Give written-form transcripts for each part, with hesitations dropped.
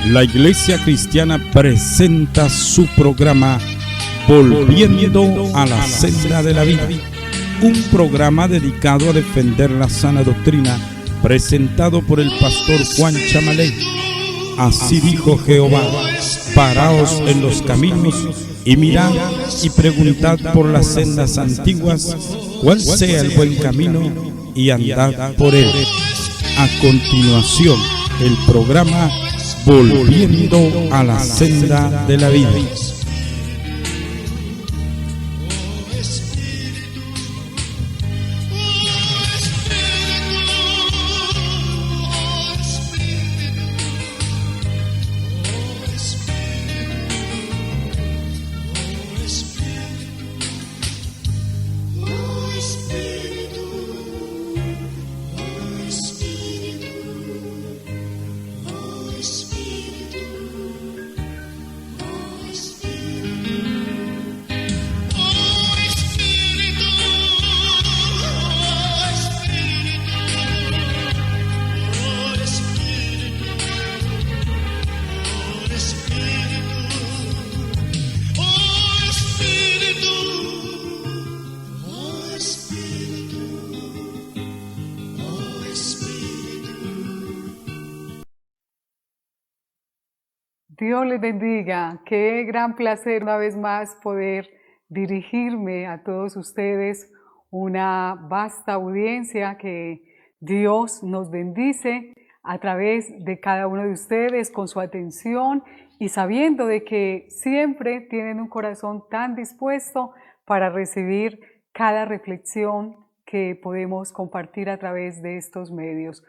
La Iglesia Cristiana presenta su programa Volviendo a la Senda de la Vida, un programa dedicado a defender la sana doctrina, presentado por el pastor Juan Chamaley. Así dijo Jehová: paraos en los caminos y mirad y preguntad por las sendas antiguas cuál sea el buen camino, y andad por él. A continuación, el programa Volviendo a la Senda de la Vida. Dios les bendiga. Qué gran placer una vez más poder dirigirme a todos ustedes, una vasta audiencia que Dios nos bendice a través de cada uno de ustedes con su atención y sabiendo de que siempre tienen un corazón tan dispuesto para recibir cada reflexión que podemos compartir a través de estos medios.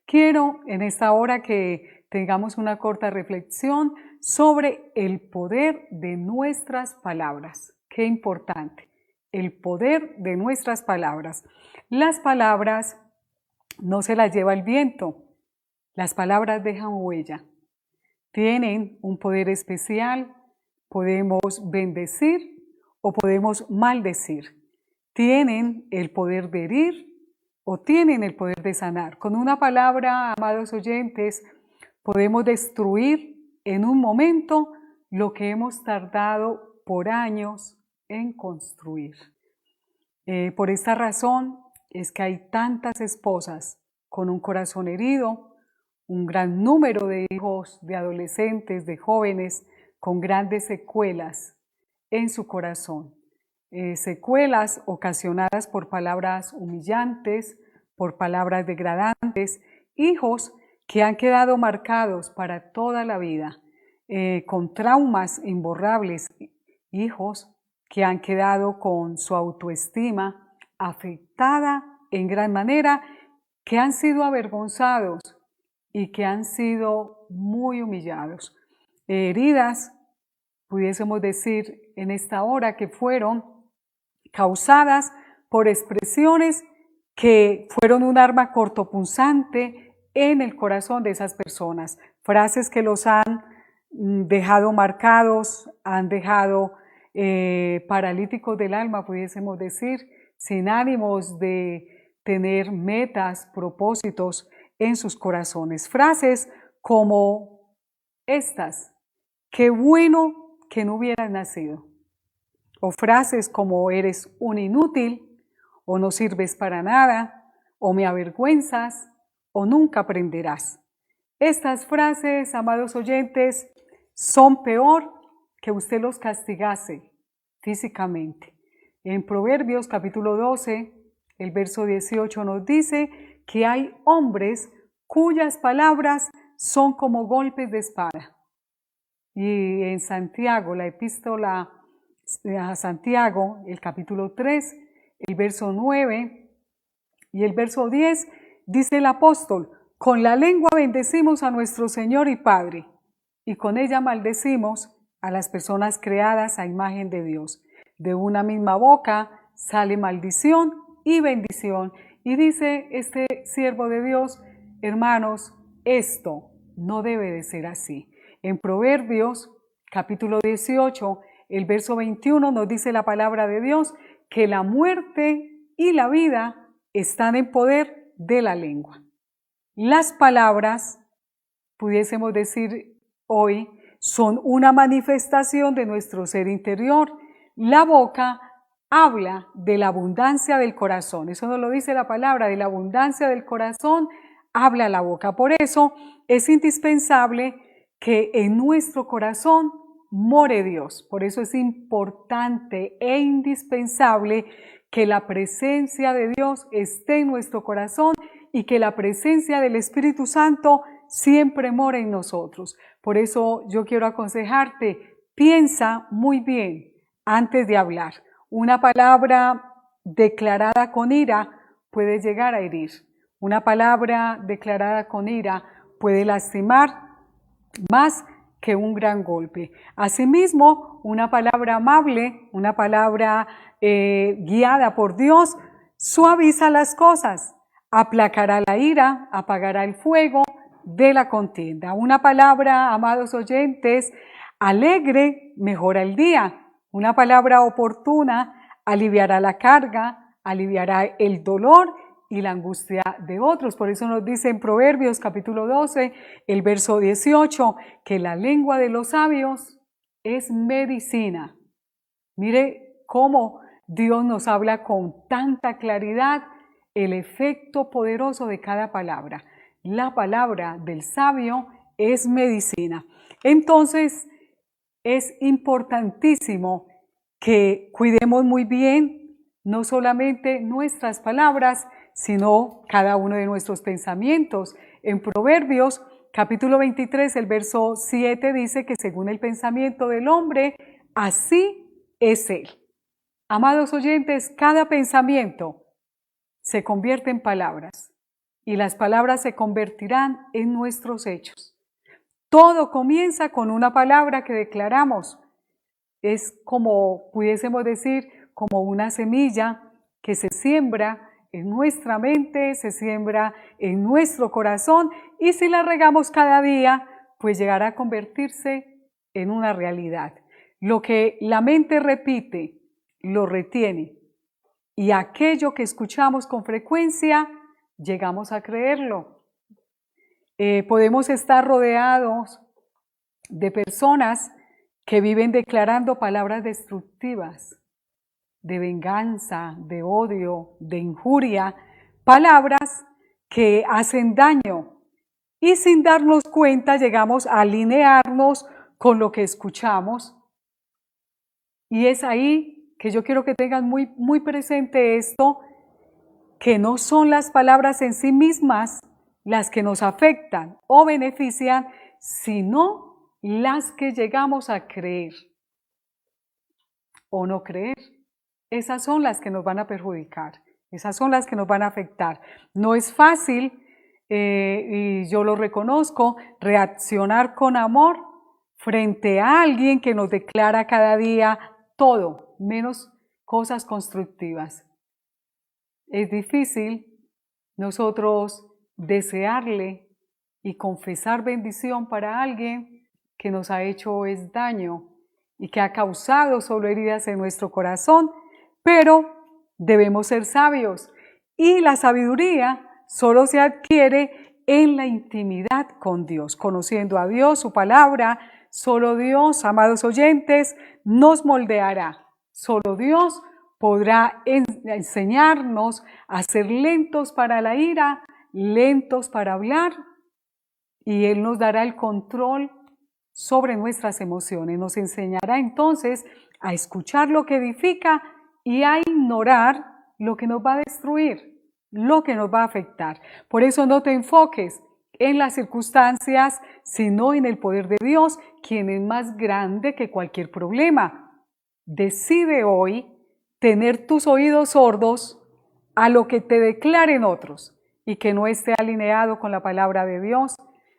Quiero en esta hora que tengamos una corta reflexión sobre el poder de nuestras palabras. Qué importante, el poder de nuestras palabras. Las palabras no se las lleva el viento, las palabras dejan huella, tienen un poder especial, podemos bendecir o podemos maldecir, tienen el poder de herir o tienen el poder de sanar. Con una palabra, amados oyentes, podemos destruir en un momento lo que hemos tardado por años en construir. Por esta razón es que hay tantas esposas con un corazón herido, un gran número de hijos, de adolescentes, de jóvenes con grandes secuelas en su corazón. Secuelas ocasionadas por palabras humillantes, por palabras degradantes, hijos que han quedado marcados para toda la vida, con traumas imborrables, hijos que han quedado con su autoestima afectada en gran manera, que han sido avergonzados y que han sido muy humillados. Heridas, pudiésemos decir en esta hora, que fueron causadas por expresiones que fueron un arma cortopunzante en el corazón de esas personas, frases que los han dejado marcados, han dejado paralíticos del alma, pudiésemos decir, sin ánimos de tener metas, propósitos en sus corazones. Frases como estas: qué bueno que no hubieras nacido. O frases como: eres un inútil, o no sirves para nada, o me avergüenzas, o nunca aprenderás. Estas frases, amados oyentes, son peor que usted los castigase físicamente. En Proverbios capítulo 12, el verso 18 nos dice que hay hombres cuyas palabras son como golpes de espada. Y en Santiago, la epístola a Santiago, el capítulo 3, el verso 9 y el verso 10, dice el apóstol: con la lengua bendecimos a nuestro Señor y Padre, y con ella maldecimos a las personas creadas a imagen de Dios. De una misma boca sale maldición y bendición. Y dice este siervo de Dios: hermanos, esto no debe de ser así. En Proverbios capítulo 18, el verso 21 nos dice la palabra de Dios que la muerte y la vida están en poder de la lengua. Las palabras, pudiésemos decir hoy son una manifestación de nuestro ser interior. La boca habla de la abundancia del corazón. Eso nos lo dice la palabra, de la abundancia del corazón habla la boca. Por eso es indispensable que en nuestro corazón more Dios. Por eso es importante e indispensable que la presencia de Dios esté en nuestro corazón y que la presencia del Espíritu Santo siempre more en nosotros. Por eso yo quiero aconsejarte, piensa muy bien antes de hablar. Una palabra declarada con ira puede llegar a herir. Una palabra declarada con ira puede lastimar más que un gran golpe. Asimismo, una palabra amable, una palabra guiada por Dios, suaviza las cosas, aplacará la ira, apagará el fuego de la contienda. Una palabra, amados oyentes, alegre mejora el día. Una palabra oportuna aliviará la carga, aliviará el dolor y la angustia de otros. Por eso nos dice en Proverbios capítulo 12, el verso 18, que la lengua de los sabios es medicina. Mire cómo Dios nos habla con tanta claridad el efecto poderoso de cada palabra. La palabra del sabio es medicina. Entonces, es importantísimo que cuidemos muy bien no solamente nuestras palabras, sino cada uno de nuestros pensamientos. En Proverbios, capítulo 23, el verso 7 dice que según el pensamiento del hombre, así es él. Amados oyentes, cada pensamiento se convierte en palabras y las palabras se convertirán en nuestros hechos. Todo comienza con una palabra que declaramos. Es como, pudiésemos decir, como una semilla que se siembra en nuestra mente, se siembra en nuestro corazón y si la regamos cada día, pues llegará a convertirse en una realidad. Lo que la mente repite, lo retiene y aquello que escuchamos con frecuencia, llegamos a creerlo. Podemos estar rodeados de personas que viven declarando palabras destructivas, de venganza, de odio, de injuria, palabras que hacen daño y sin darnos cuenta llegamos a alinearnos con lo que escuchamos. Y es ahí que yo quiero que tengan muy presente esto, que no son las palabras en sí mismas las que nos afectan o benefician, sino las que llegamos a creer o no creer. Esas son las que nos van a perjudicar, esas son las que nos van a afectar. No es fácil, y yo lo reconozco, reaccionar con amor frente a alguien que nos declara cada día todo, menos cosas constructivas. Es difícil nosotros desearle y confesar bendición para alguien que nos ha hecho daño y que ha causado solo heridas en nuestro corazón, pero debemos ser sabios y la sabiduría solo se adquiere en la intimidad con Dios, conociendo a Dios, su palabra. Solo Dios, amados oyentes, nos moldeará. Solo Dios podrá enseñarnos a ser lentos para la ira, lentos para hablar, y Él nos dará el control sobre nuestras emociones. Nos enseñará entonces a escuchar lo que edifica y a ignorar lo que nos va a destruir, lo que nos va a afectar. Por eso no te enfoques en las circunstancias, sino en el poder de Dios, quien es más grande que cualquier problema. Decide hoy tener tus oídos sordos a lo que te declaren otros y que no esté alineado con la palabra de Dios.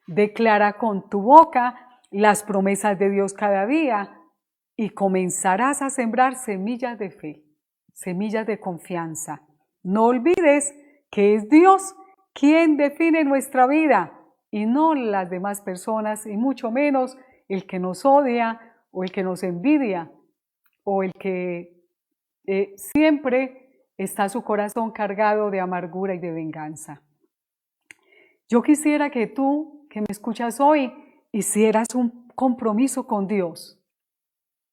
Declara con tu boca las promesas de Dios cada día y comenzarás a sembrar semillas de fe, semillas de confianza. No olvides que es Dios quien define nuestra vida y no las demás personas, y mucho menos el que nos odia o el que nos envidia o el que siempre está su corazón cargado de amargura y de venganza. Yo quisiera que tú, que me escuchas hoy, hicieras un compromiso con Dios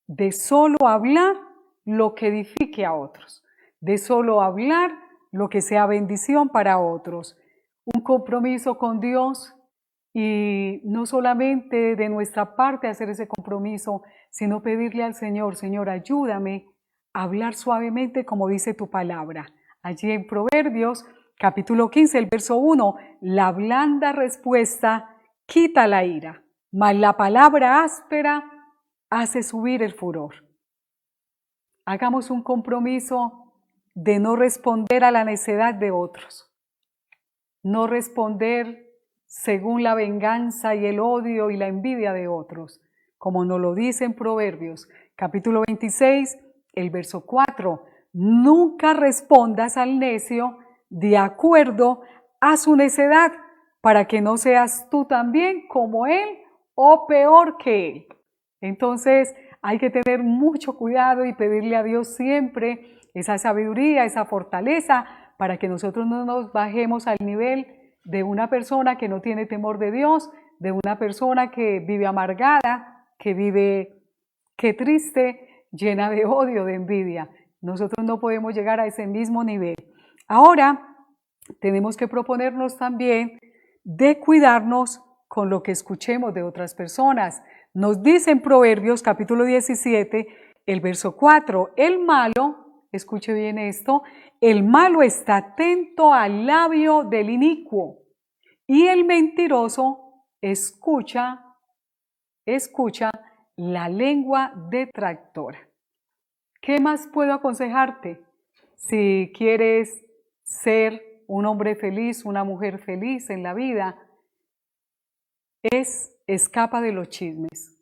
de solo hablar lo que edifique a otros, de solo hablar lo que sea bendición para otros. Un compromiso con Dios y no solamente de nuestra parte hacer ese compromiso, sino pedirle al Señor, Señor, ayúdame a hablar suavemente como dice tu palabra. Allí en Proverbios, capítulo 15, el verso 1, la blanda respuesta quita la ira, mas la palabra áspera hace subir el furor. Hagamos un compromiso de no responder a la necedad de otros, no responder según la venganza y el odio y la envidia de otros, como nos lo dice en Proverbios, capítulo 26, el verso 4. Nunca respondas al necio de acuerdo a su necedad, para que no seas tú también como él o peor que él. Entonces hay que tener mucho cuidado y pedirle a Dios siempre esa sabiduría, esa fortaleza, para que nosotros no nos bajemos al nivel de una persona que no tiene temor de Dios, de una persona que vive amargada, que vive triste, llena de odio, de envidia. Nosotros no podemos llegar a ese mismo nivel. Ahora tenemos que proponernos también de cuidarnos con lo que escuchemos de otras personas. Nos dice en Proverbios capítulo 17, el verso 4, el malo, escuche bien esto, el malo está atento al labio del inicuo y el mentiroso escucha la lengua detractora. ¿Qué más puedo aconsejarte? Si quieres ser un hombre feliz, una mujer feliz en la vida, escapa de los chismes.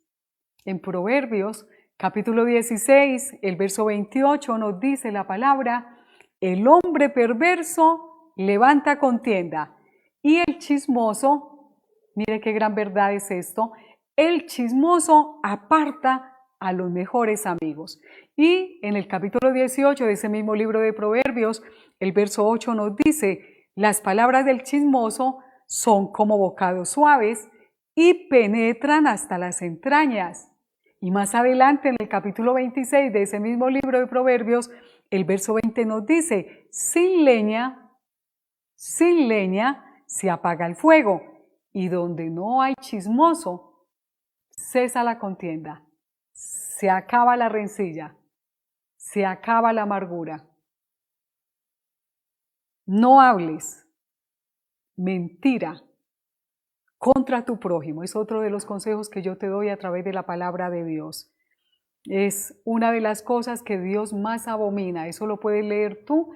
En Proverbios, capítulo 16, el verso 28 nos dice la palabra, el hombre perverso levanta contienda y el chismoso, mire qué gran verdad es esto, el chismoso aparta a los mejores amigos. Y en el capítulo 18 de ese mismo libro de Proverbios, el verso 8 nos dice, las palabras del chismoso son como bocados suaves y penetran hasta las entrañas. Y más adelante en el capítulo 26 de ese mismo libro de Proverbios, el verso 20 nos dice, sin leña se apaga el fuego, y donde no hay chismoso, cesa la contienda, se acaba la rencilla, se acaba la amargura. No hables mentira contra tu prójimo. Es otro de los consejos que yo te doy a través de la palabra de Dios. Es una de las cosas que Dios más abomina. Eso lo puedes leer tú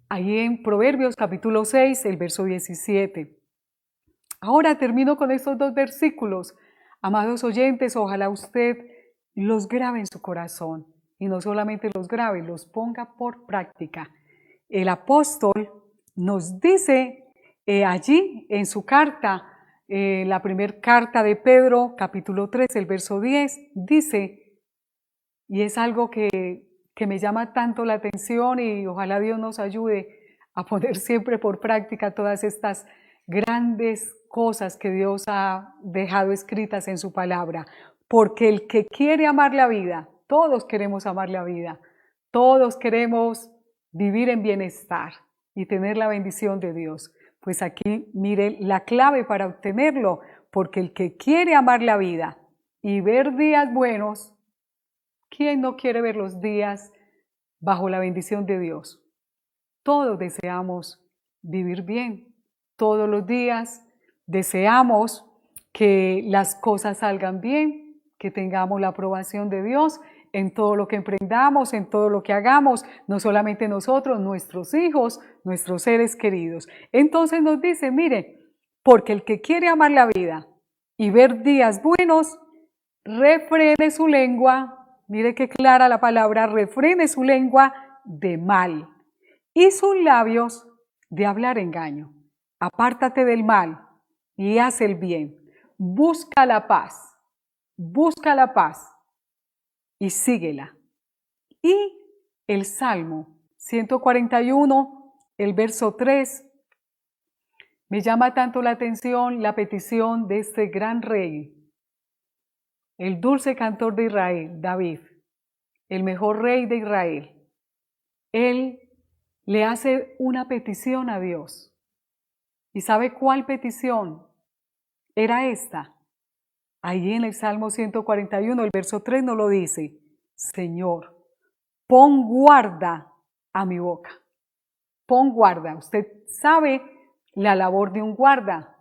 ahí en Proverbios capítulo 6, el verso 17. Ahora termino con estos dos versículos. Amados oyentes, ojalá usted los grabe en su corazón y no solamente los grabe, los ponga por práctica. El apóstol nos dice allí en su carta, la primera carta de Pedro, capítulo 3, el verso 10, dice, y es algo que me llama tanto la atención y ojalá Dios nos ayude a poner siempre por práctica todas estas grandes cosas que Dios ha dejado escritas en su palabra. Porque el que quiere amar la vida, todos queremos amar la vida, todos queremos vivir en bienestar y tener la bendición de Dios. Pues aquí mire la clave para obtenerlo, porque el que quiere amar la vida y ver días buenos, ¿quién no quiere ver los días bajo la bendición de Dios? Todos deseamos vivir bien, todos los días deseamos que las cosas salgan bien, que tengamos la aprobación de Dios en todo lo que emprendamos, en todo lo que hagamos, no solamente nosotros, nuestros hijos, nuestros seres queridos. Entonces nos dice, mire, porque el que quiere amar la vida y ver días buenos, refrene su lengua, mire qué clara la palabra, refrene su lengua de mal y sus labios de hablar engaño. Apártate del mal y haz el bien. Busca la paz y síguela. Y el Salmo 141, el verso 3, me llama tanto la atención la petición de este gran rey, el dulce cantor de Israel, David, el mejor rey de Israel, él le hace una petición a Dios. ¿Y sabe cuál petición? Era esta. Ahí en el Salmo 141, el verso 3 nos lo dice: Señor, pon guarda a mi boca. Pon guarda. Usted sabe la labor de un guarda.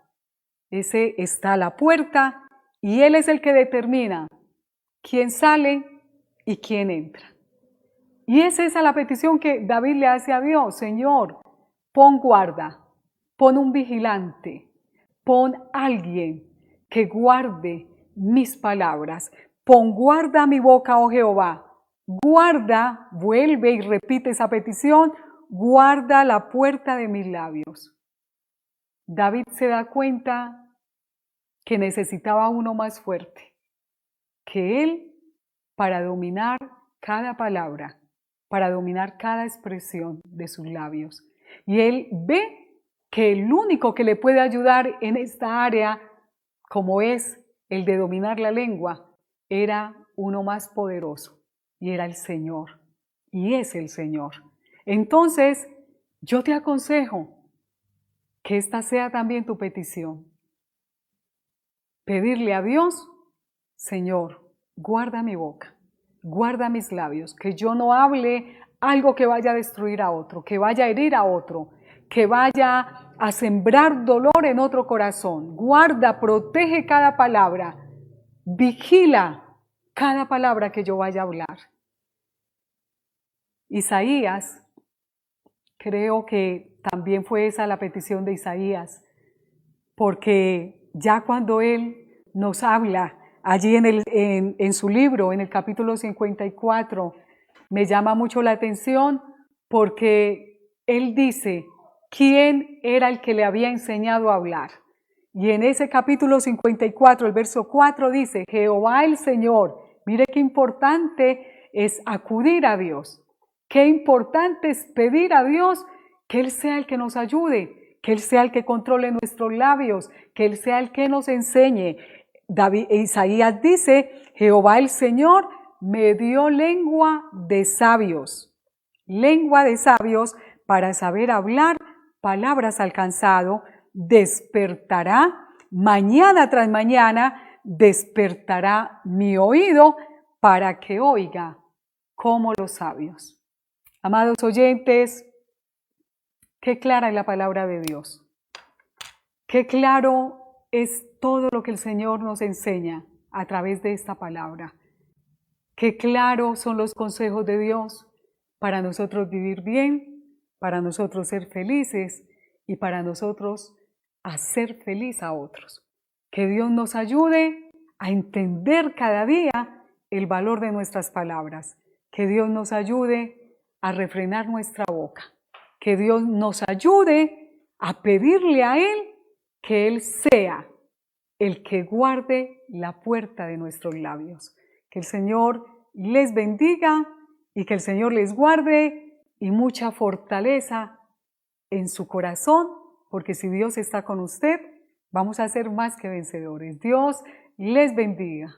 Ese está a la puerta y él es el que determina quién sale y quién entra. Y es esa la petición que David le hace a Dios: Señor, pon guarda, pon un vigilante, pon alguien que guarde mis palabras, pon guarda a mi boca, oh Jehová, guarda, vuelve y repite esa petición, guarda la puerta de mis labios. David se da cuenta que necesitaba uno más fuerte que él para dominar cada palabra, para dominar cada expresión de sus labios. Y él ve que el único que le puede ayudar en esta área, como es el de dominar la lengua, era uno más poderoso, y era el Señor, y es el Señor. Entonces, yo te aconsejo que esta sea también tu petición. Pedirle a Dios: Señor, guarda mi boca, guarda mis labios, que yo no hable algo que vaya a destruir a otro, que vaya a herir a otro, que vaya a sembrar dolor en otro corazón. Guarda, protege cada palabra, vigila cada palabra que yo vaya a hablar. Isaías, creo que también fue esa la petición de Isaías, porque ya cuando él nos habla allí en su libro, en el capítulo 54, me llama mucho la atención porque él dice quién era el que le había enseñado a hablar. Y en ese capítulo 54, el verso 4 dice: Jehová el Señor. Mire qué importante es acudir a Dios. Qué importante es pedir a Dios que Él sea el que nos ayude, que Él sea el que controle nuestros labios, que Él sea el que nos enseñe. Isaías dice: Jehová el Señor me dio lengua de sabios para saber hablar palabras al cansado. Despertará mañana tras mañana, despertará mi oído para que oiga como los sabios. Amados oyentes, qué clara es la palabra de Dios. Qué claro es todo lo que el Señor nos enseña a través de esta palabra. Qué claros son los consejos de Dios para nosotros vivir bien, para nosotros ser felices y para nosotros hacer feliz a otros. Que Dios nos ayude a entender cada día el valor de nuestras palabras. Que Dios nos ayude a refrenar nuestra boca. Que Dios nos ayude a pedirle a Él que Él sea el que guarde la puerta de nuestros labios. Que el Señor les bendiga y que el Señor les guarde y mucha fortaleza en su corazón, porque si Dios está con usted, vamos a ser más que vencedores. Dios les bendiga.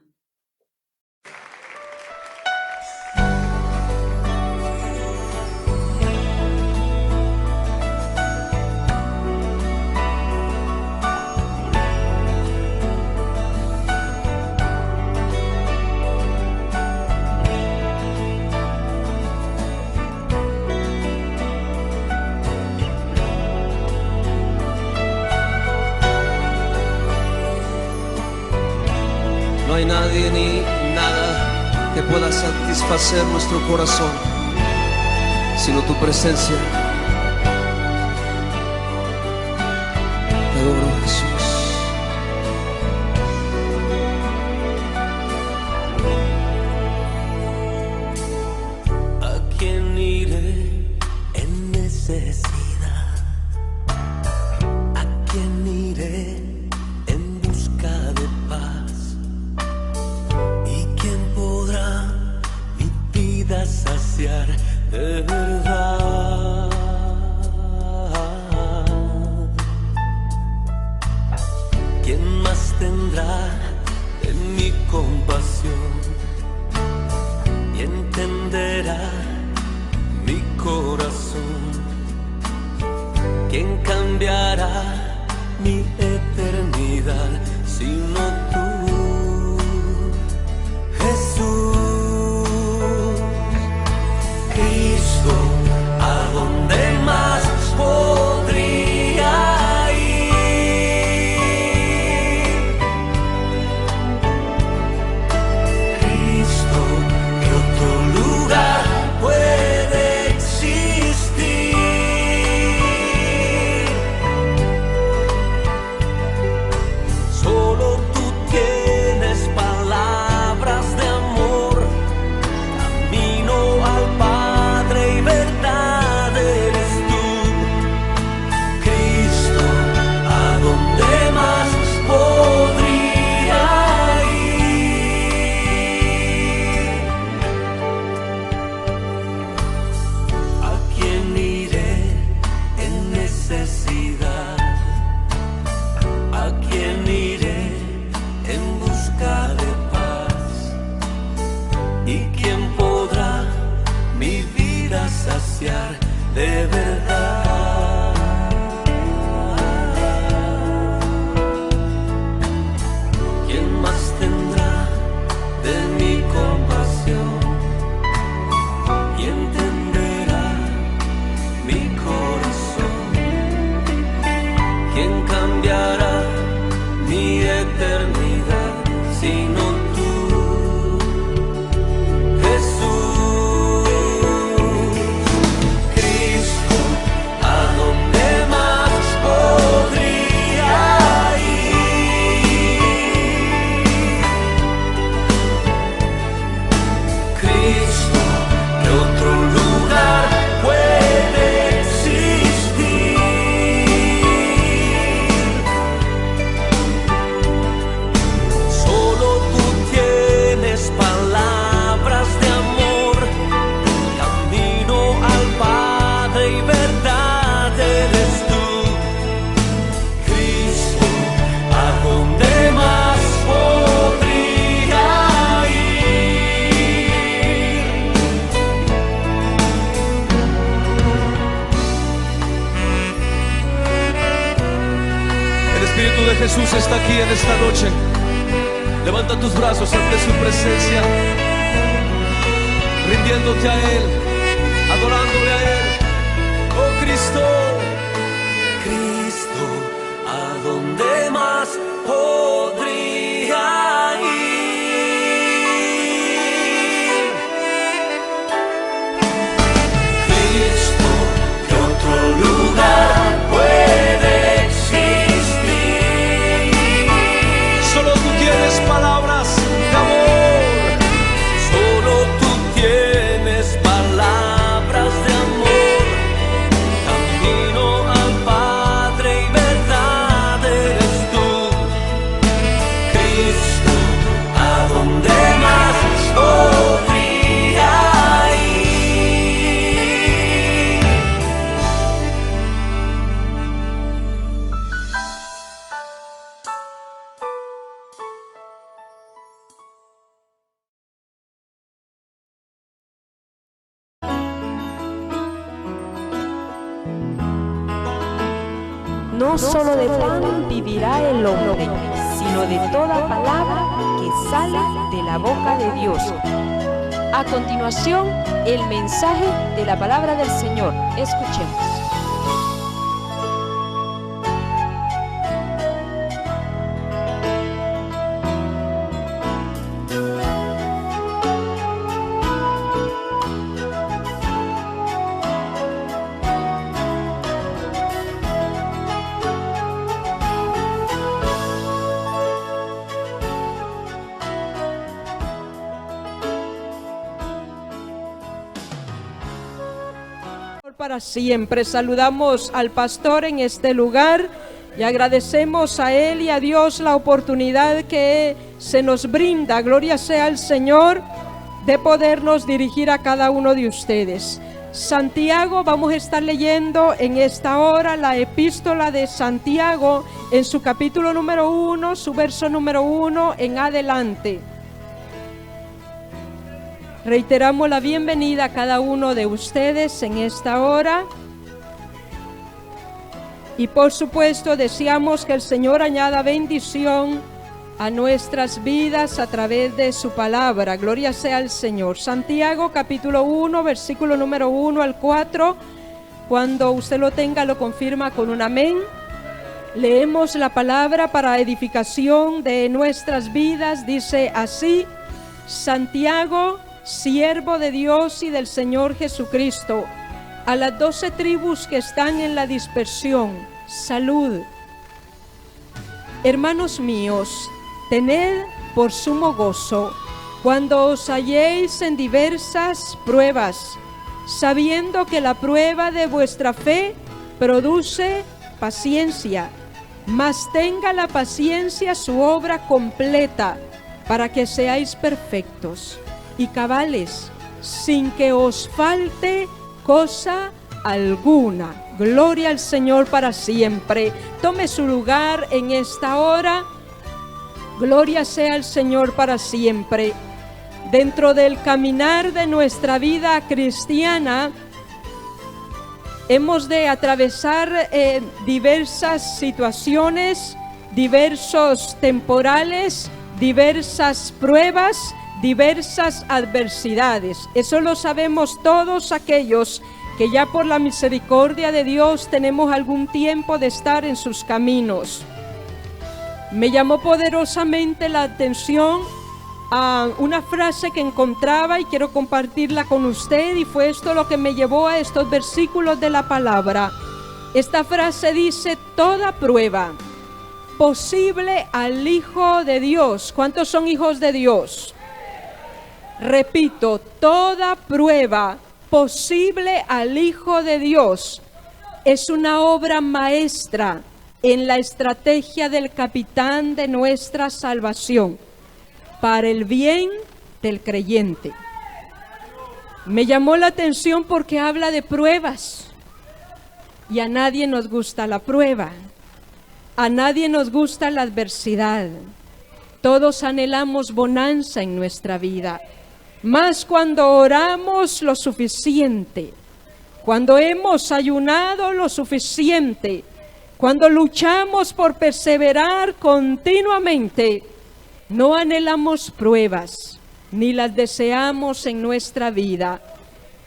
No hay nadie ni nada que pueda satisfacer nuestro corazón, sino tu presencia. Te adoro, Jesús. ¿A quién iré en necesidad? ¿A quién iré en busca de paz? ¿Y quién podrá mi vida saciar de verdad? compasión y entenderá mi corazón. ¿Quién cambiará mi eternidad sino tú, Jesús? Cristo, ¿a dónde más podría ir? Cristo, ¿qué otro lugar puede existir? Solo tú tienes palabras de amor, camino al Padre y verdad eres tú. Cristo, ¿a dónde más podría ir? ¿A quién iré en necesidad? ¿A quién iré en busca de paz? ¿Y quién podrá mi vida saciar de verdad? ¿Quién más tendrá de mi compasión y entenderá mi corazón? ¿Quién cambiará mi eternidad sino tú, Jesús? Cristo, ¿a dónde más podría ir? Cristo, ¿qué otro lugar puede existir? Solo tú tienes palabras de amor, camino al Padre y verdad eres tú. Cristo, ¿a dónde más podría ir? El Espíritu de Jesús está aquí en esta noche. Levanta tus brazos ante su presencia, rindiéndote a Él, adorándole a Él. Oh Cristo, Cristo, ¿a dónde más podría ir? Cristo, ¿qué otro lugar puede existir? Solo tú tienes palabras de amor. Solo tú tienes palabras de amor, camino al Padre y verdad eres tú. Cristo, ¿a dónde más podría ir? No solo de pan vivirá el hombre, sino de toda palabra que sale de la boca de Dios. A continuación, el mensaje de la palabra del Señor. Escuchemos. Para siempre. Saludamos al pastor en este lugar y agradecemos a él y a Dios la oportunidad que se nos brinda, gloria sea al Señor, de podernos dirigir a cada uno de ustedes. Santiago, vamos a estar leyendo en esta hora la epístola de Santiago en su capítulo número 1, su verso número 1 en adelante. Reiteramos la bienvenida a cada uno de ustedes en esta hora. Y por supuesto deseamos que el Señor añada bendición a nuestras vidas a través de su palabra. Gloria sea al Señor. Santiago capítulo 1, versículo número 1 al 4. Cuando usted lo tenga, lo confirma con un amén. Leemos la palabra para edificación de nuestras vidas. Dice así: Santiago, siervo de Dios y del Señor Jesucristo, a las 12 tribus que están en la dispersión, salud. Hermanos míos, tened por sumo gozo cuando os halléis en diversas pruebas, sabiendo que la prueba de vuestra fe produce paciencia, mas tenga la paciencia su obra completa, para que seáis perfectos y cabales, sin que os falte cosa alguna. Gloria al Señor para siempre. Tome su lugar en esta hora. Gloria sea al Señor para siempre. Dentro del caminar de nuestra vida cristiana, hemos de atravesar diversas situaciones, diversos temporales, diversas pruebas, diversas adversidades. Eso lo sabemos todos aquellos que ya por la misericordia de Dios tenemos algún tiempo de estar en sus caminos. Me llamó poderosamente la atención a una frase que encontraba y quiero compartirla con usted, y fue esto lo que me llevó a estos versículos de la palabra. Esta frase dice: toda prueba posible al Hijo de Dios. ¿Cuántos son hijos de Dios? Repito, toda prueba posible al Hijo de Dios es una obra maestra en la estrategia del capitán de nuestra salvación, para el bien del creyente. Me llamó la atención porque habla de pruebas, y a nadie nos gusta la prueba. A nadie nos gusta la adversidad. Todos anhelamos bonanza en nuestra vida, más cuando oramos lo suficiente, cuando hemos ayunado lo suficiente, cuando luchamos por perseverar continuamente. No anhelamos pruebas, ni las deseamos en nuestra vida.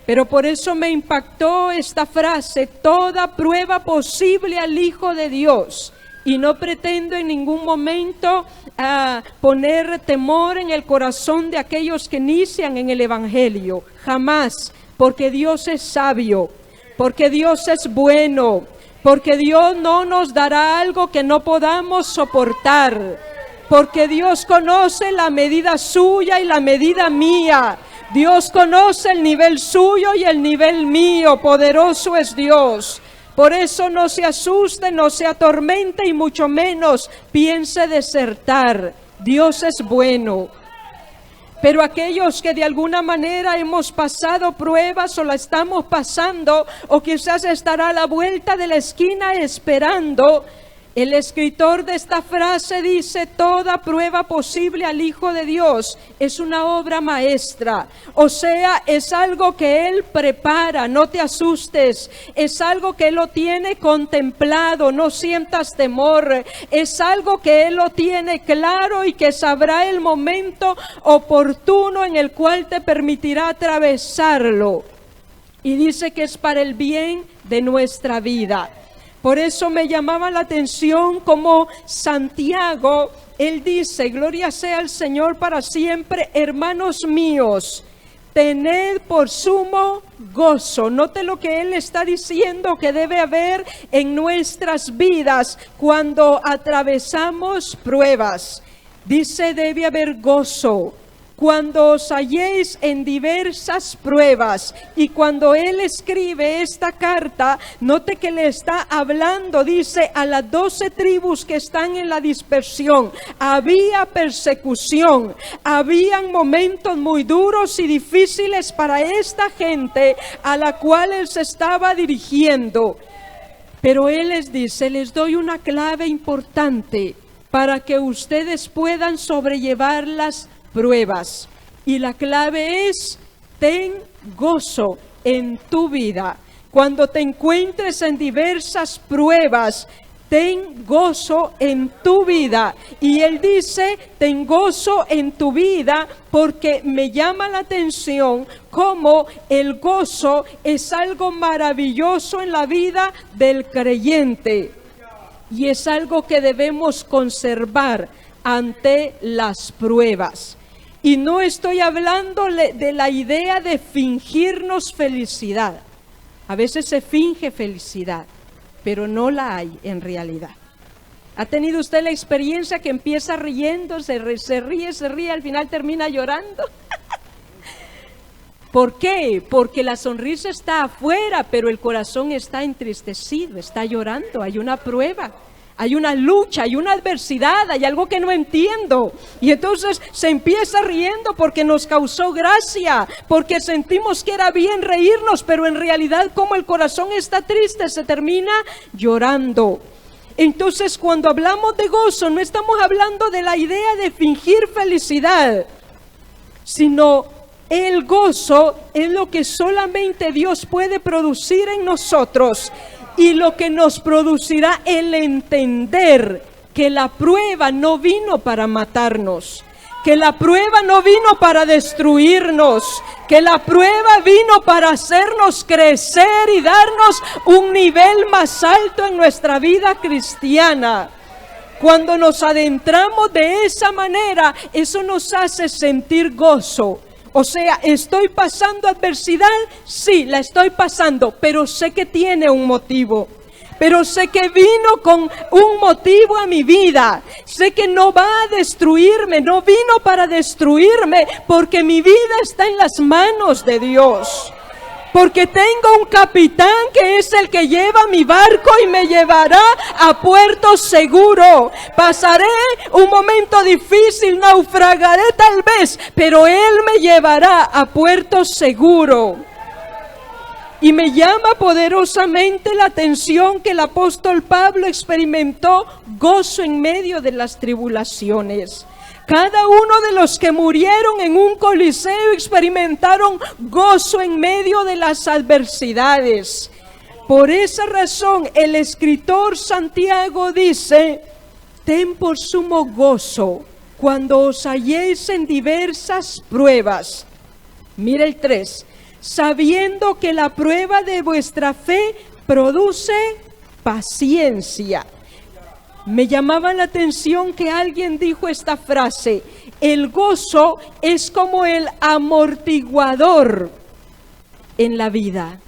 Pero por eso me impactó esta frase: toda prueba posible al Hijo de Dios. Y no pretendo en ningún momento poner temor en el corazón de aquellos que inician en el Evangelio. Jamás, porque Dios es sabio, porque Dios es bueno, porque Dios no nos dará algo que no podamos soportar, porque Dios conoce la medida suya y la medida mía. Dios conoce el nivel suyo y el nivel mío. Poderoso es Dios. Por eso no se asuste, no se atormente y mucho menos piense desertar. Dios es bueno. Pero aquellos que de alguna manera hemos pasado pruebas o la estamos pasando, o quizás estará a la vuelta de la esquina esperando, el escritor de esta frase dice: toda prueba posible al Hijo de Dios es una obra maestra. O sea, es algo que Él prepara, no te asustes. Es algo que Él lo tiene contemplado, no sientas temor. Es algo que Él lo tiene claro y que sabrá el momento oportuno en el cual te permitirá atravesarlo. Y dice que es para el bien de nuestra vida. Por eso me llamaba la atención como Santiago, él dice: gloria sea al Señor para siempre, hermanos míos, tened por sumo gozo. Note lo que él está diciendo que debe haber en nuestras vidas cuando atravesamos pruebas. Dice: debe haber gozo cuando os halléis en diversas pruebas. Y cuando él escribe esta carta, note que le está hablando, dice, a las 12 tribus que están en la dispersión. Había persecución, habían momentos muy duros y difíciles para esta gente a la cual él se estaba dirigiendo. Pero él les dice: les doy una clave importante para que ustedes puedan sobrellevar las pruebas. Y la clave es ten gozo en tu vida. Cuando te encuentres en diversas pruebas, ten gozo en tu vida. Y él dice, ten gozo en tu vida, porque me llama la atención cómo el gozo es algo maravilloso en la vida del creyente. Y es algo que debemos conservar ante las pruebas. Y no estoy hablando de la idea de fingirnos felicidad. A veces se finge felicidad, pero no la hay en realidad. ¿Ha tenido usted la experiencia que empieza riendo, se ríe, al final termina llorando? ¿Por qué? Porque la sonrisa está afuera, pero el corazón está entristecido, está llorando, hay una prueba. Hay una lucha, hay una adversidad, hay algo que no entiendo. Y entonces se empieza riendo porque nos causó gracia, porque sentimos que era bien reírnos, pero en realidad como el corazón está triste, se termina llorando. Entonces cuando hablamos de gozo, no estamos hablando de la idea de fingir felicidad, sino el gozo es lo que solamente Dios puede producir en nosotros. Y lo que nos producirá el entender que la prueba no vino para matarnos, que la prueba no vino para destruirnos, que la prueba vino para hacernos crecer y darnos un nivel más alto en nuestra vida cristiana. Cuando nos adentramos de esa manera, eso nos hace sentir gozo. O sea, ¿estoy pasando adversidad? Sí, la estoy pasando, pero sé que tiene un motivo. Pero sé que vino con un motivo a mi vida. Sé que no va a destruirme, no vino para destruirme, porque mi vida está en las manos de Dios. Porque tengo un capitán que es el que lleva mi barco y me llevará a puerto seguro. Pasaré un momento difícil, naufragaré tal vez, pero Él me llevará a puerto seguro. Y me llama poderosamente la atención que el apóstol Pablo experimentó gozo en medio de las tribulaciones. Cada uno de los que murieron en un coliseo experimentaron gozo en medio de las adversidades. Por esa razón, el escritor Santiago dice, ten por sumo gozo cuando os halléis en diversas pruebas. Mira el 3, sabiendo que la prueba de vuestra fe produce paciencia. Me llamaba la atención que alguien dijo esta frase, el gozo es como el amortiguador en la vida.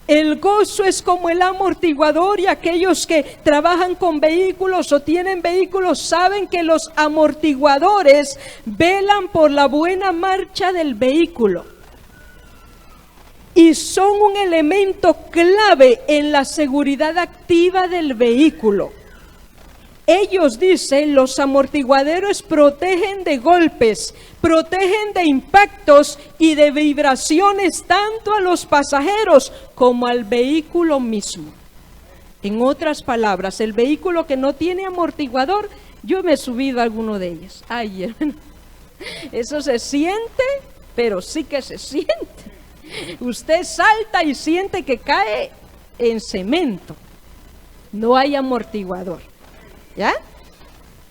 El gozo es como el amortiguador, y aquellos que trabajan con vehículos o tienen vehículos saben que los amortiguadores velan por la buena marcha del vehículo. Y son un elemento clave en la seguridad activa del vehículo. Ellos dicen, los amortiguadores protegen de golpes, protegen de impactos y de vibraciones tanto a los pasajeros como al vehículo mismo. En otras palabras, el vehículo que no tiene amortiguador, yo me he subido a alguno de ellos. Ay, hermano, eso se siente, pero sí que se siente. Usted salta y siente que cae en cemento. No hay amortiguador. ¿Ya?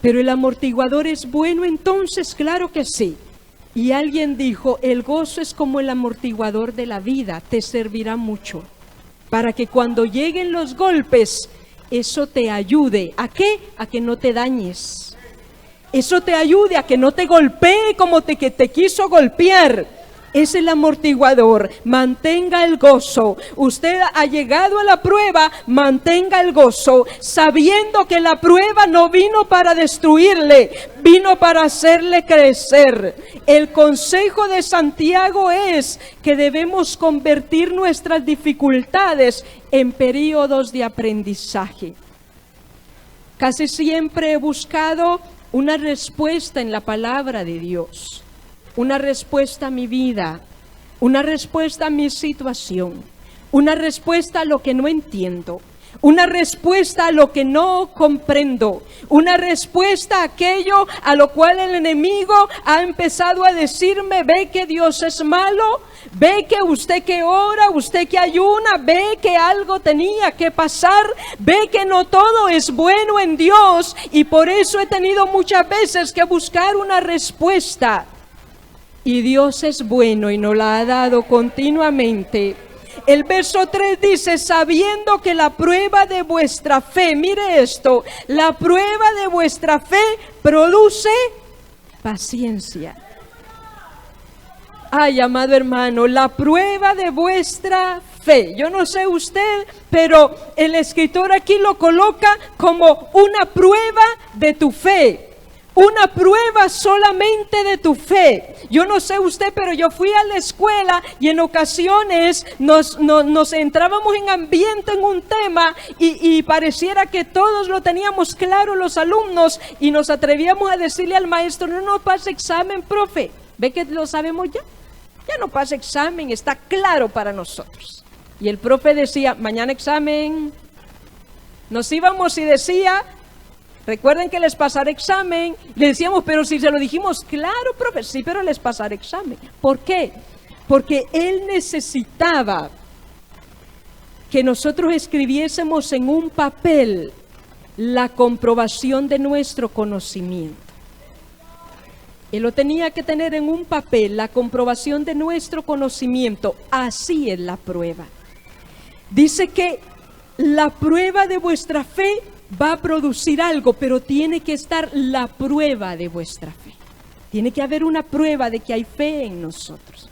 Pero el amortiguador es bueno entonces, claro que sí. Y alguien dijo, el gozo es como el amortiguador de la vida, te servirá mucho. Para que cuando lleguen los golpes, eso te ayude. ¿A qué? A que no te dañes. Eso te ayude a que no te golpee como que te quiso golpear. Es el amortiguador. Mantenga el gozo. Usted ha llegado a la prueba, mantenga el gozo, sabiendo que la prueba no vino para destruirle, vino para hacerle crecer. El consejo de Santiago es que debemos convertir nuestras dificultades en periodos de aprendizaje. Casi siempre he buscado una respuesta en la palabra de Dios. Una respuesta a mi vida, una respuesta a mi situación, una respuesta a lo que no entiendo, una respuesta a lo que no comprendo, una respuesta a aquello a lo cual el enemigo ha empezado a decirme, ve que Dios es malo, ve que usted que ora, usted que ayuna, ve que algo tenía que pasar, ve que no todo es bueno en Dios, y por eso he tenido muchas veces que buscar una respuesta. Y Dios es bueno y nos la ha dado continuamente. El verso 3 dice, sabiendo que la prueba de vuestra fe, mire esto, la prueba de vuestra fe produce paciencia. Ay, amado hermano, la prueba de vuestra fe. Yo no sé usted, pero el escritor aquí lo coloca como una prueba de tu fe. Una prueba solamente de tu fe. Yo no sé usted, pero yo fui a la escuela y en ocasiones nos entrábamos en ambiente en un tema y pareciera que todos lo teníamos claro los alumnos y nos atrevíamos a decirle al maestro, no pasa examen, profe. ¿Ve que lo sabemos ya? Ya no pasa examen, está claro para nosotros. Y el profe decía, mañana examen. Nos íbamos y decía, recuerden que les pasará examen. Le decíamos, pero si se lo dijimos, claro, profe, sí, pero les pasará examen. ¿Por qué? Porque él necesitaba que nosotros escribiésemos en un papel la comprobación de nuestro conocimiento. Él lo tenía que tener en un papel, la comprobación de nuestro conocimiento. Así es la prueba. Dice que la prueba de vuestra fe va a producir algo, pero tiene que estar la prueba de vuestra fe. Tiene que haber una prueba de que hay fe en nosotros.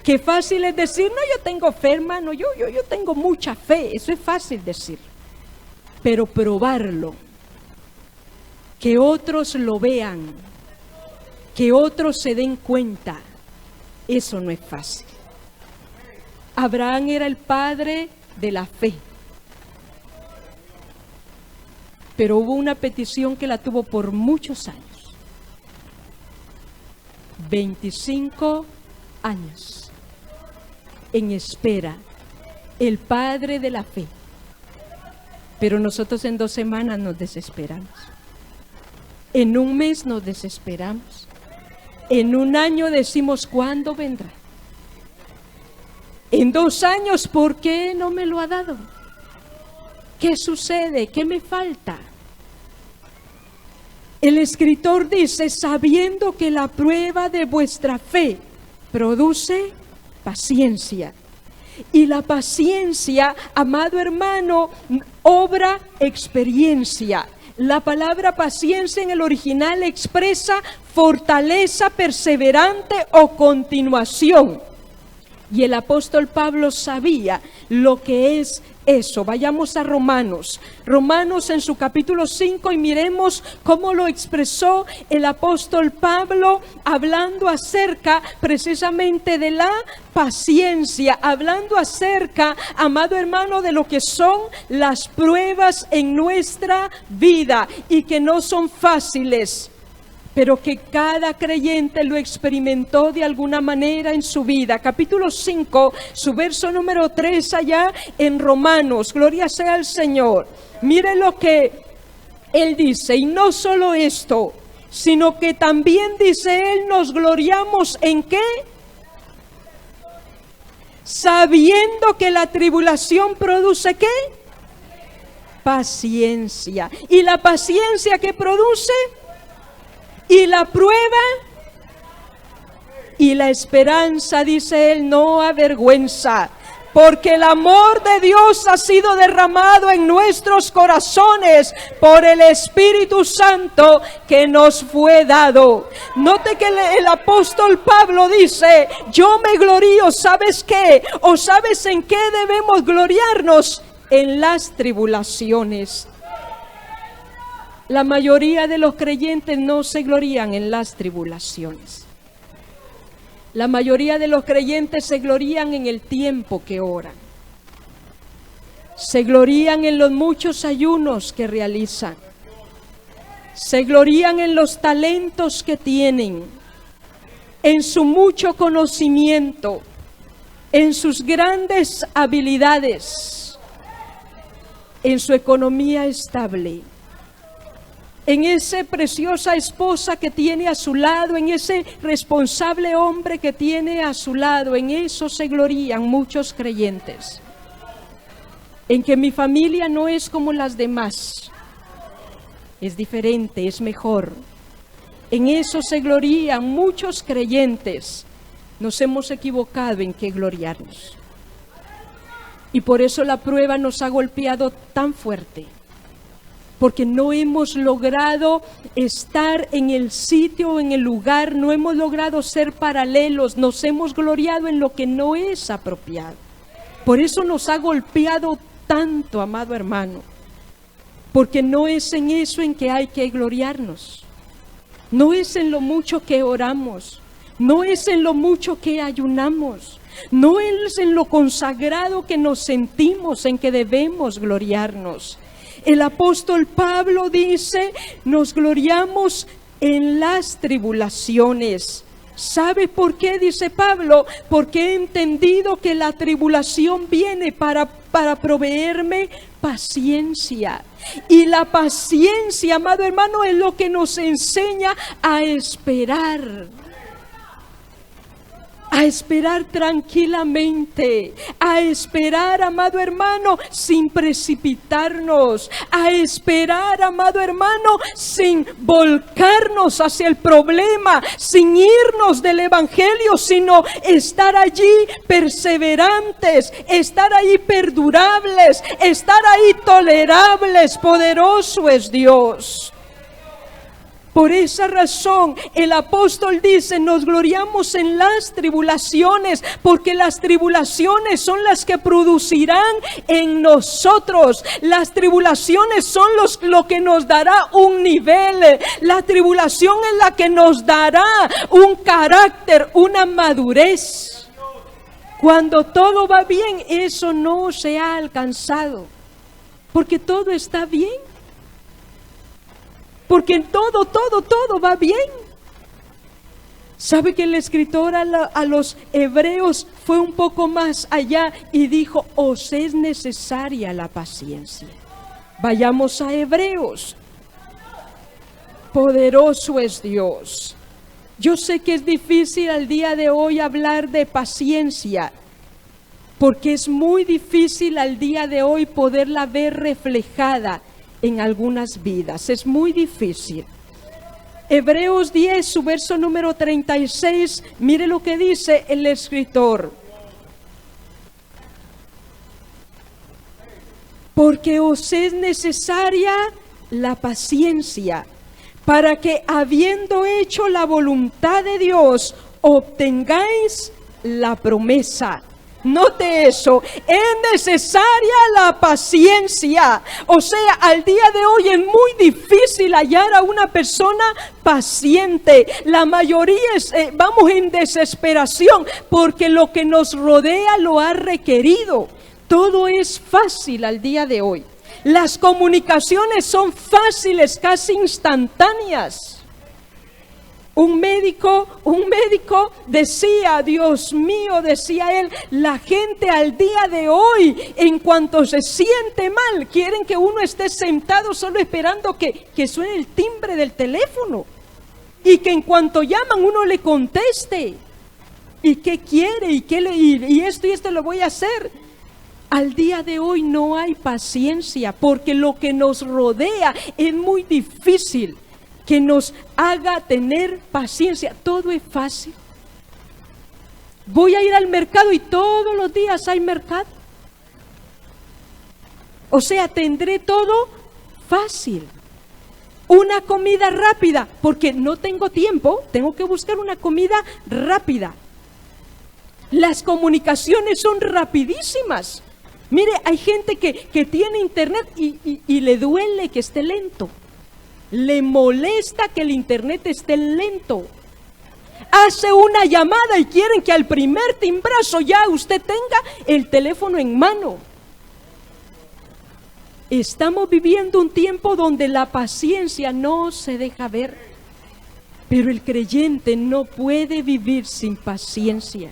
Qué fácil es decir, no, yo tengo fe, hermano, yo tengo mucha fe. Eso es fácil decir. Pero probarlo, que otros lo vean, que otros se den cuenta, eso no es fácil. Abraham era el padre de la fe. Pero hubo una petición que la tuvo por muchos años. 25 años en espera. El padre de la fe. Pero nosotros en 2 semanas nos desesperamos. En un mes nos desesperamos. En un año decimos, ¿cuándo vendrá? En 2 años, ¿por qué no me lo ha dado? ¿Qué sucede? ¿Qué me falta? El escritor dice, sabiendo que la prueba de vuestra fe produce paciencia. Y la paciencia, amado hermano, obra experiencia. La palabra paciencia en el original expresa fortaleza perseverante o continuación. Y el apóstol Pablo sabía lo que es eso. Vayamos a Romanos. Romanos en su capítulo 5 y miremos cómo lo expresó el apóstol Pablo, hablando acerca precisamente de la paciencia, hablando acerca, amado hermano, de lo que son las pruebas en nuestra vida y que no son fáciles, pero que cada creyente lo experimentó de alguna manera en su vida. Capítulo 5, su verso número 3 allá en Romanos. Gloria sea al Señor. Mire lo que él dice. Y no solo esto, sino que también dice él, nos gloriamos ¿en qué? Sabiendo que la tribulación produce ¿qué? Paciencia. ¿Y la paciencia qué produce? Y la prueba y la esperanza, dice él, no avergüenza, porque el amor de Dios ha sido derramado en nuestros corazones por el Espíritu Santo que nos fue dado. Note que el apóstol Pablo dice, yo me glorío, ¿sabes qué? ¿O sabes en qué debemos gloriarnos? En las tribulaciones. La mayoría de los creyentes no se glorían en las tribulaciones. La mayoría de los creyentes se glorían en el tiempo que oran. Se glorían en los muchos ayunos que realizan. Se glorían en los talentos que tienen, en su mucho conocimiento, en sus grandes habilidades, en su economía estable. en esa preciosa esposa que tiene a su lado, en ese responsable hombre que tiene a su lado. En eso se glorían muchos creyentes, en que mi familia no es como las demás, es diferente, es mejor. En eso se glorían muchos creyentes. Nos hemos equivocado en qué gloriarnos, y por eso la prueba nos ha golpeado tan fuerte, porque no hemos logrado estar en el sitio, en el lugar, no hemos logrado ser paralelos, nos hemos gloriado en lo que no es apropiado. Por eso nos ha golpeado tanto, amado hermano, porque no es en eso en que hay que gloriarnos, no es en lo mucho que oramos, no es en lo mucho que ayunamos, no es en lo consagrado que nos sentimos en que debemos gloriarnos. El apóstol Pablo dice, nos gloriamos en las tribulaciones. ¿Sabe por qué? Dice Pablo, porque he entendido que la tribulación viene para proveerme paciencia. Y la paciencia, amado hermano, es lo que nos enseña a esperar tranquilamente, a esperar, amado hermano, sin precipitarnos, a esperar, amado hermano, sin volcarnos hacia el problema, sin irnos del evangelio, sino estar allí perseverantes, estar ahí perdurables, estar ahí tolerables. Poderoso es Dios. Por esa razón el apóstol dice, nos gloriamos en las tribulaciones, porque las tribulaciones son las que producirán en nosotros. Las tribulaciones son lo que nos dará un nivel. La tribulación es la que nos dará un carácter, una madurez. Cuando todo va bien, eso no se ha alcanzado, porque todo está bien. Porque en todo va bien. ¿Sabe que el escritor a los hebreos fue un poco más allá y dijo, os es necesaria la paciencia? Vayamos a Hebreos. Poderoso es Dios. Yo sé que es difícil al día de hoy hablar de paciencia, porque es muy difícil al día de hoy poderla ver reflejada en algunas vidas. Es muy difícil. Hebreos 10, su verso número 36, mire lo que dice el escritor. Porque os es necesaria la paciencia, para que habiendo hecho la voluntad de Dios, obtengáis la promesa. Note eso, es necesaria la paciencia. O sea, al día de hoy es muy difícil hallar a una persona paciente. La mayoría vamos en desesperación porque lo que nos rodea lo ha requerido. Todo es fácil al día de hoy. Las comunicaciones son fáciles, casi instantáneas. Un médico decía, Dios mío, decía él, la gente al día de hoy, en cuanto se siente mal, quieren que uno esté sentado solo esperando que suene el timbre del teléfono, y que en cuanto llaman uno le conteste. ¿Y qué quiere? ¿Y esto lo voy a hacer? Al día de hoy no hay paciencia, porque lo que nos rodea es muy difícil que nos haga tener paciencia. Todo es fácil. Voy a ir al mercado y todos los días hay mercado. O sea, tendré todo fácil. Una comida rápida, porque no tengo tiempo, tengo que buscar una comida rápida. Las comunicaciones son rapidísimas. Mire, hay gente que tiene internet y le duele que esté lento. Le molesta que el internet esté lento. Hace una llamada y quieren que al primer timbrazo ya usted tenga el teléfono en mano. Estamos viviendo un tiempo donde la paciencia no se deja ver. Pero el creyente no puede vivir sin paciencia.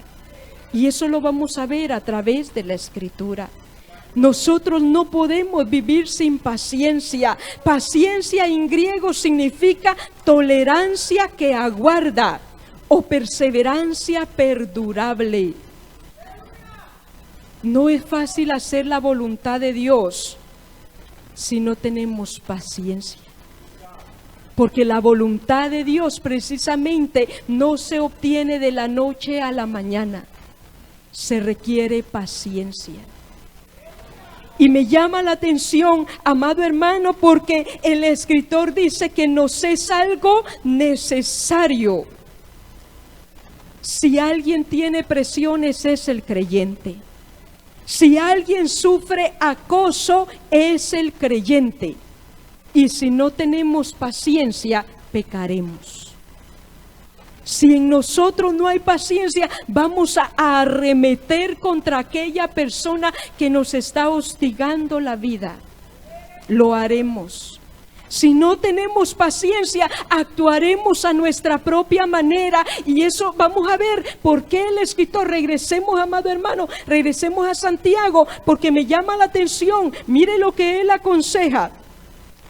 Y eso lo vamos a ver a través de la Escritura. Nosotros no podemos vivir sin paciencia. Paciencia en griego significa tolerancia que aguarda o perseverancia perdurable. No es fácil hacer la voluntad de Dios si no tenemos paciencia. Porque la voluntad de Dios precisamente no se obtiene de la noche a la mañana. Se requiere paciencia. Y me llama la atención, amado hermano, porque el escritor dice que nos es algo necesario. Si alguien tiene presiones, es el creyente. Si alguien sufre acoso, es el creyente. Y si no tenemos paciencia, pecaremos. Si en nosotros no hay paciencia, vamos a arremeter contra aquella persona que nos está hostigando la vida. Lo haremos. Si no tenemos paciencia, actuaremos a nuestra propia manera. Y eso vamos a ver por qué el escritor. Regresemos, amado hermano, regresemos a Santiago, porque me llama la atención. Mire lo que él aconseja.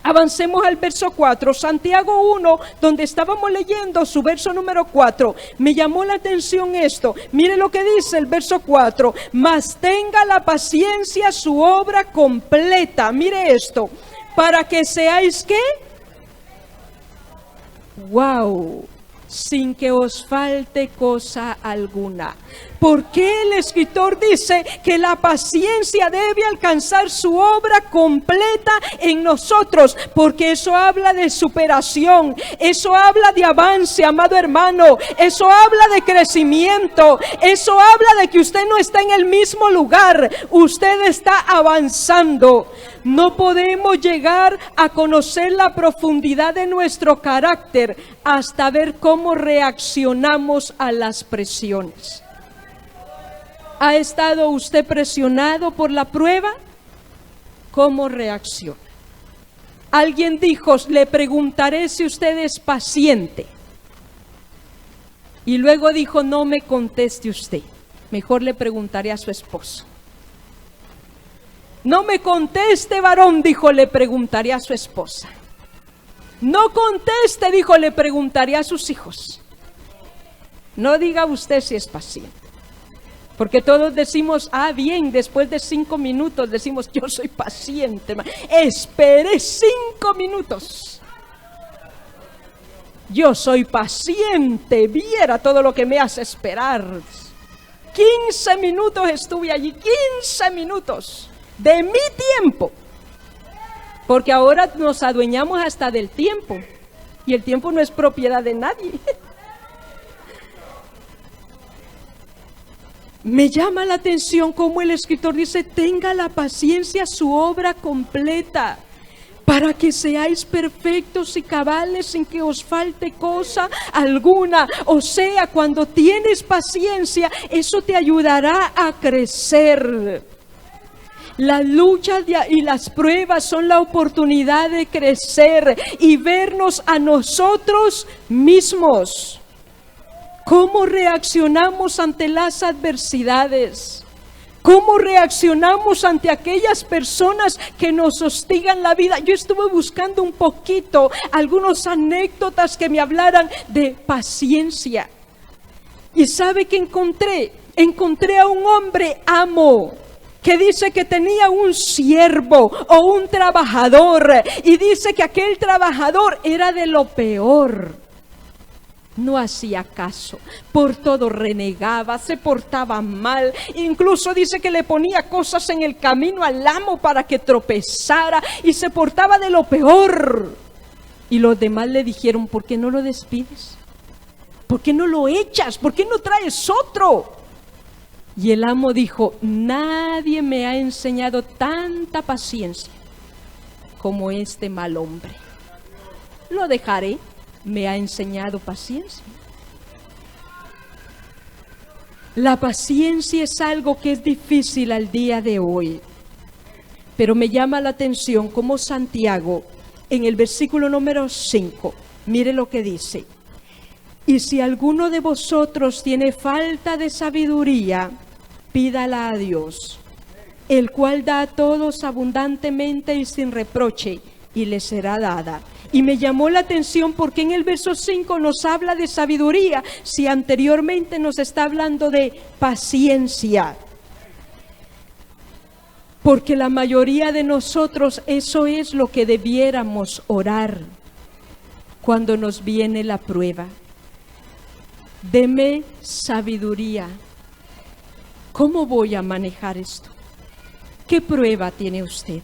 Avancemos al verso 4, Santiago 1, donde estábamos leyendo su verso número 4. Me llamó la atención esto. Mire lo que dice el verso 4. Mas tenga la paciencia su obra completa. Mire esto. Para que seáis, ¿qué? ¡Wow! Sin que os falte cosa alguna. ¿Por qué el escritor dice que la paciencia debe alcanzar su obra completa en nosotros? Porque eso habla de superación, eso habla de avance, amado hermano, eso habla de crecimiento, eso habla de que usted no está en el mismo lugar, usted está avanzando. No podemos llegar a conocer la profundidad de nuestro carácter hasta ver cómo reaccionamos a las presiones. ¿Ha estado usted presionado por la prueba? ¿Cómo reacciona? Alguien dijo, le preguntaré si usted es paciente. Y luego dijo, no me conteste usted. Mejor le preguntaré a su esposo. No me conteste, varón, dijo, le preguntaré a su esposa. No conteste, dijo, le preguntaré a sus hijos. No diga usted si es paciente. Porque todos decimos, bien, después de 5 minutos decimos, yo soy paciente. Esperé 5 minutos. Yo soy paciente, viera todo lo que me hace esperar. 15 minutos estuve allí, 15 minutos de mi tiempo. Porque ahora nos adueñamos hasta del tiempo. Y el tiempo no es propiedad de nadie. Me llama la atención cómo el escritor dice, tenga la paciencia su obra completa, para que seáis perfectos y cabales sin que os falte cosa alguna. O sea, cuando tienes paciencia, eso te ayudará a crecer. Las luchas y las pruebas son la oportunidad de crecer y vernos a nosotros mismos. ¿Cómo reaccionamos ante las adversidades? ¿Cómo reaccionamos ante aquellas personas que nos hostigan la vida? Yo estuve buscando un poquito, algunas anécdotas que me hablaran de paciencia. ¿Y sabe qué encontré? Encontré a un hombre amo, que dice que tenía un siervo o un trabajador, y dice que aquel trabajador era de lo peor. No hacía caso, por todo renegaba, se portaba mal, incluso dice que le ponía cosas en el camino al amo para que tropezara y se portaba de lo peor. Y los demás le dijeron, ¿por qué no lo despides? ¿Por qué no lo echas? ¿Por qué no traes otro? Y el amo dijo, nadie me ha enseñado tanta paciencia como este mal hombre. Lo dejaré. Me ha enseñado paciencia. La paciencia es algo que es difícil al día de hoy. Pero me llama la atención como Santiago, en el versículo número 5, mire lo que dice. Y si alguno de vosotros tiene falta de sabiduría, pídala a Dios, el cual da a todos abundantemente y sin reproche, y les será dada. Y me llamó la atención porque en el verso 5 nos habla de sabiduría, si anteriormente nos está hablando de paciencia. Porque la mayoría de nosotros eso es lo que debiéramos orar cuando nos viene la prueba. Deme sabiduría. ¿Cómo voy a manejar esto? ¿Qué prueba tiene usted?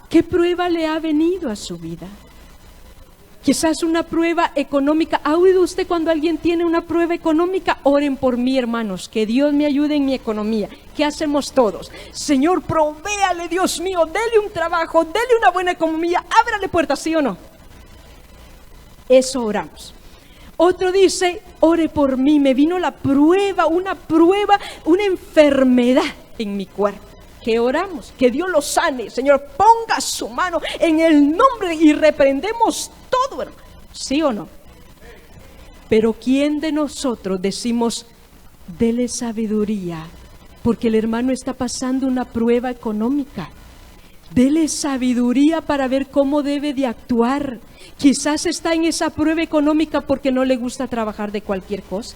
¿Qué prueba le ha venido a su vida? Quizás una prueba económica. ¿Ha oído usted cuando alguien tiene una prueba económica? Oren por mí, hermanos, que Dios me ayude en mi economía. ¿Qué hacemos todos? Señor, provéale, Dios mío, dele un trabajo, dele una buena economía, ábrale puertas, ¿sí o no? Eso oramos. Otro dice, ore por mí, me vino la prueba, una enfermedad en mi cuerpo. ¿Qué oramos? Que Dios lo sane. Señor, ponga su mano en el nombre y reprendemos todo, hermano. ¿Sí o no? Pero ¿quién de nosotros decimos, dele sabiduría? Porque el hermano está pasando una prueba económica. Dele sabiduría para ver cómo debe de actuar. Quizás está en esa prueba económica porque no le gusta trabajar de cualquier cosa.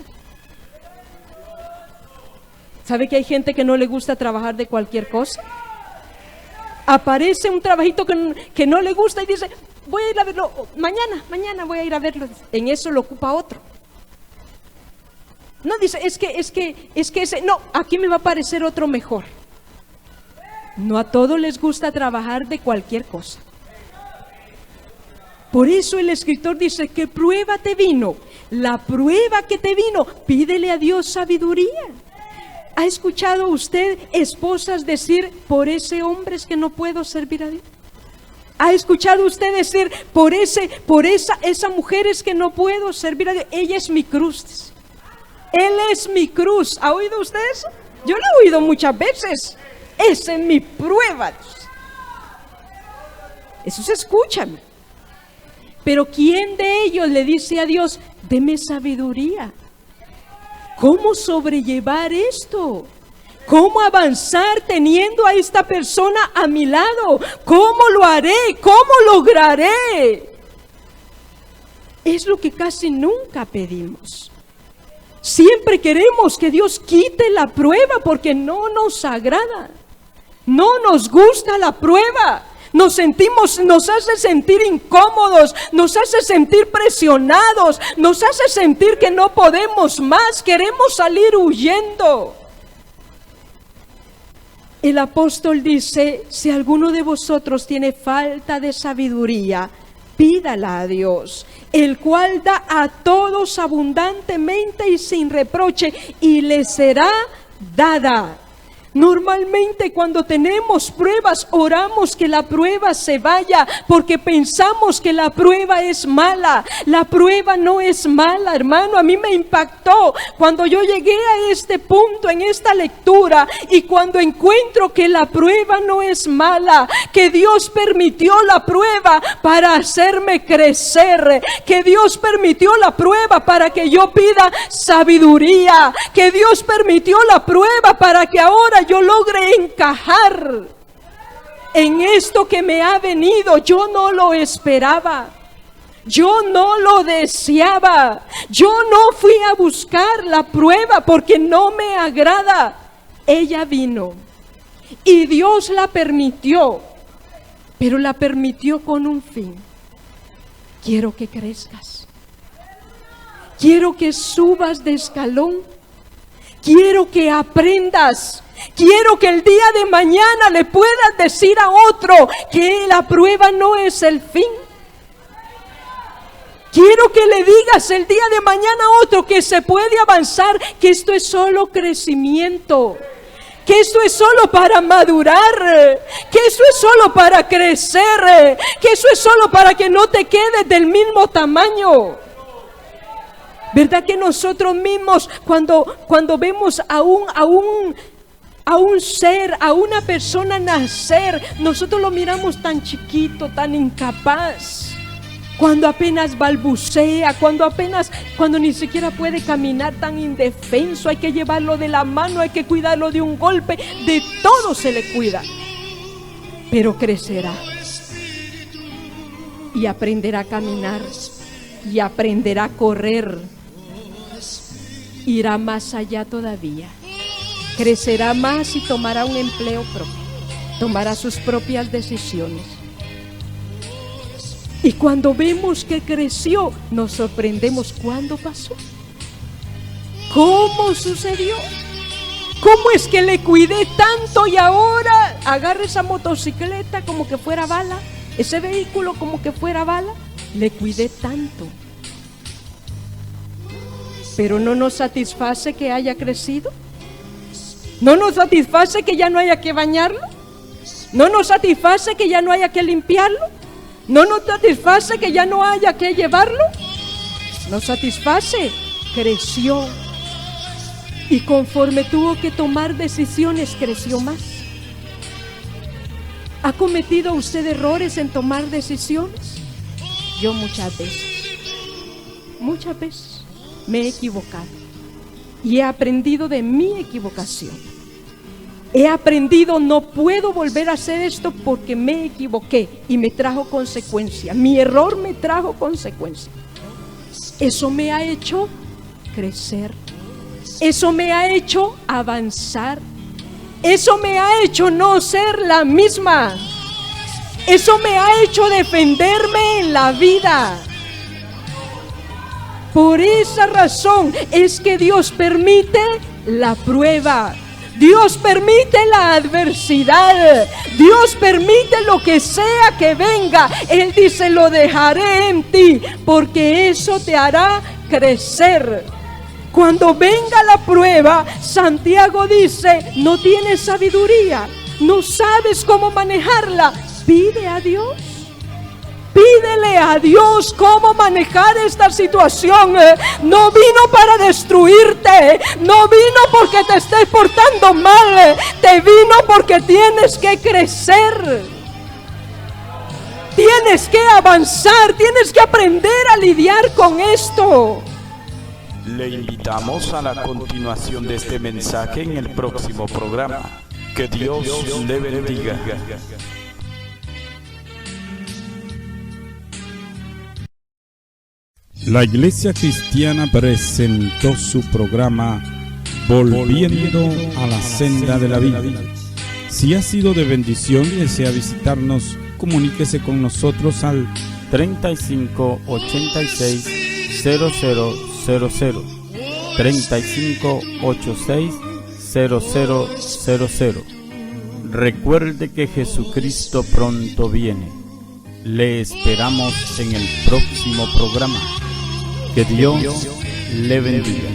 ¿Sabe que hay gente que no le gusta trabajar de cualquier cosa? Aparece un trabajito que no le gusta y dice, voy a ir a verlo, mañana voy a ir a verlo. En eso lo ocupa otro. No dice, es que ese, no, aquí me va a parecer otro mejor. No a todos les gusta trabajar de cualquier cosa. Por eso el escritor dice, ¿qué prueba te vino? La prueba que te vino, pídele a Dios sabiduría. ¿Ha escuchado usted esposas decir, por ese hombre es que no puedo servir a Dios? ¿Ha escuchado usted decir, por esa mujer es que no puedo servir a Dios? Ella es mi cruz. Él es mi cruz. ¿Ha oído usted eso? Yo lo he oído muchas veces. Esa es mi prueba. Eso se escucha. Pero ¿quién de ellos le dice a Dios, deme sabiduría? ¿Cómo sobrellevar esto? ¿Cómo avanzar teniendo a esta persona a mi lado? ¿Cómo lo haré? ¿Cómo lograré? Es lo que casi nunca pedimos. Siempre queremos que Dios quite la prueba porque no nos agrada. No nos gusta la prueba. Nos hace sentir incómodos, nos hace sentir presionados, nos hace sentir que no podemos más, queremos salir huyendo. El apóstol dice, si alguno de vosotros tiene falta de sabiduría, pídala a Dios, el cual da a todos abundantemente y sin reproche, y le será dada. Normalmente cuando tenemos pruebas oramos que la prueba se vaya porque pensamos que la prueba es mala. La prueba no es mala, hermano. A mí me impactó cuando yo llegué a este punto en esta lectura y cuando encuentro que la prueba no es mala, que Dios permitió la prueba para hacerme crecer, que Dios permitió la prueba para que yo pida sabiduría, que Dios permitió la prueba para que ahora yo logre encajar en esto que me ha venido. Yo no lo esperaba, yo no lo deseaba, yo no fui a buscar la prueba porque no me agrada. Ella vino y Dios la permitió, pero la permitió con un fin. Quiero que crezcas, quiero que subas de escalón, quiero que aprendas. Quiero que el día de mañana le puedas decir a otro que la prueba no es el fin. Quiero que le digas el día de mañana a otro que se puede avanzar, que esto es solo crecimiento, que esto es solo para madurar, que eso es solo para crecer, que eso es solo para que no te quedes del mismo tamaño. ¿Verdad que nosotros mismos cuando vemos a un ser, a una persona nacer, nosotros lo miramos tan chiquito, tan incapaz? cuando apenas balbucea, cuando ni siquiera puede caminar, tan indefenso, hay que llevarlo de la mano, hay que cuidarlo de un golpe, de todo se le cuida. Pero crecerá y aprenderá a caminar y aprenderá a correr. Irá más allá todavía, crecerá más y tomará un empleo propio, tomará sus propias decisiones. Y cuando vemos que creció, nos sorprendemos. ¿Cuándo pasó? ¿Cómo sucedió? ¿Cómo es que le cuidé tanto y ahora agarra esa motocicleta como que fuera bala, ese vehículo como que fuera bala? Le cuidé tanto. Pero no nos satisface que haya crecido. ¿No nos satisface que ya no haya que bañarlo? ¿No nos satisface que ya no haya que limpiarlo? ¿No nos satisface que ya no haya que llevarlo? Nos satisface, creció. Y conforme tuvo que tomar decisiones, creció más. ¿Ha cometido usted errores en tomar decisiones? Yo muchas veces me he equivocado y he aprendido de mi equivocación. He aprendido, no puedo volver a hacer esto porque me equivoqué y me trajo consecuencia. Mi error me trajo consecuencia. Eso me ha hecho crecer. Eso me ha hecho avanzar. Eso me ha hecho no ser la misma. Eso me ha hecho defenderme en la vida. Por esa razón es que Dios permite la prueba. Dios permite la adversidad. Dios permite lo que sea que venga. Él dice, lo dejaré en ti, porque eso te hará crecer. Cuando venga la prueba, Santiago dice, no tienes sabiduría, no sabes cómo manejarla. Pide a Dios. Pídele a Dios cómo manejar esta situación. No vino para destruirte, no vino porque te estés portando mal, te vino porque tienes que crecer. Tienes que avanzar, tienes que aprender a lidiar con esto. Le invitamos a la continuación de este mensaje en el próximo programa. Que Dios le bendiga. La Iglesia Cristiana presentó su programa Volviendo a la Senda de la Vida. Si ha sido de bendición y desea visitarnos, comuníquese con nosotros al 3586 0000 3586 0000. Recuerde que Jesucristo pronto viene. Le esperamos en el próximo programa. Que Dios le bendiga.